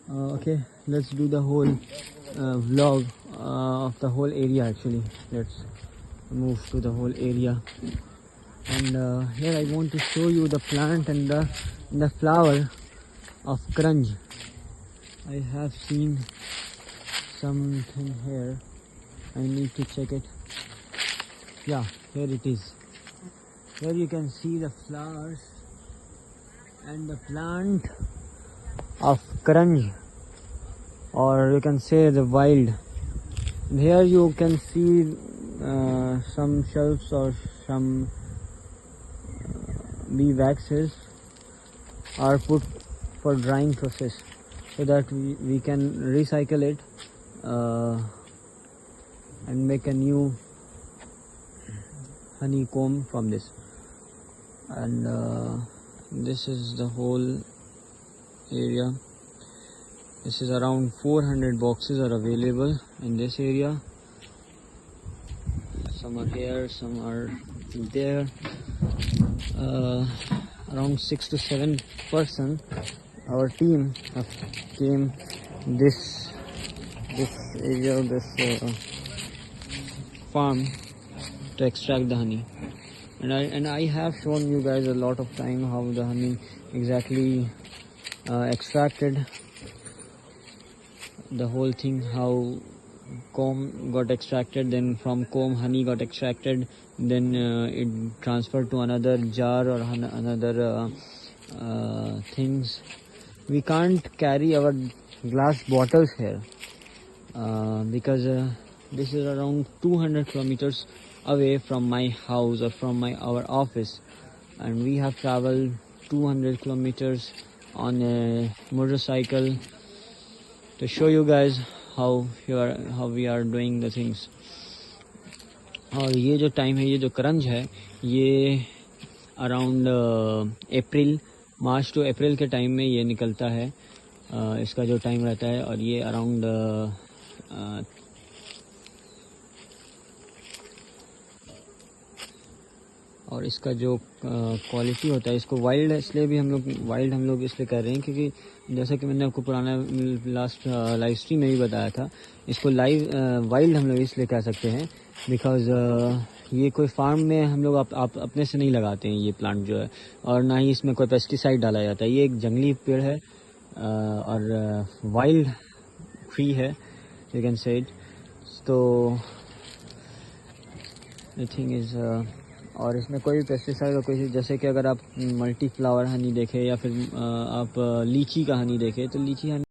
Okay, let's do the whole vlog of the whole area. Actually, let's move to the whole area. And here I want to show you the plant and the flower of Karanj. I have seen something here. I need to check it. Yeah, here it is. Here you can see the flowers and the plant of Karanj, or you can say the wild. And here you can see some shelves or some bee waxes are put for drying process, so that we can recycle it and make a new honeycomb from this. And this is the whole area. This is around 400 boxes are available in this area. Some are here, some are there. Around 6 to 7 person, our team have came this area, this farm to extract the honey. And I have shown you guys a lot of time how the honey exactly extracted, the whole thing, how comb got extracted, then from comb honey got extracted, then it transferred to another jar or another things. We can't carry our glass bottles here because this is around 200 kilometers away from my house or from our office, and we have traveled 200 kilometers on a motorcycle to show you guys how we are doing the things. और ये जो time है, ये जो करंज है, ये around अप्रैल, March two अप्रैल के time में ये निकलता है, इसका जो टाइम रहता है. और ये अराउंड और इसका जो क्वालिटी होता है, इसको वाइल्ड इसलिए भी हम लोग इसलिए कर रहे हैं क्योंकि जैसा कि मैंने आपको पुराना लास्ट लाइव स्ट्रीम में भी बताया था, इसको वाइल्ड हम लोग इसलिए कह सकते हैं बिकॉज ये कोई फार्म में हम लोग आप अपने से नहीं लगाते हैं ये प्लांट जो है, और ना ही इसमें कोई पेस्टिसाइड डाला जाता है. ये एक जंगली पेड़ है और वाइल्ड ट्री है, यू कैन से इट. तो द थिंग इज़, और इसमें कोई भी पेस्टिसाइड और कोई, जैसे कि अगर आप मल्टी फ्लावर हनी देखें या फिर आप लीची का हनी देखें, तो लीची हनी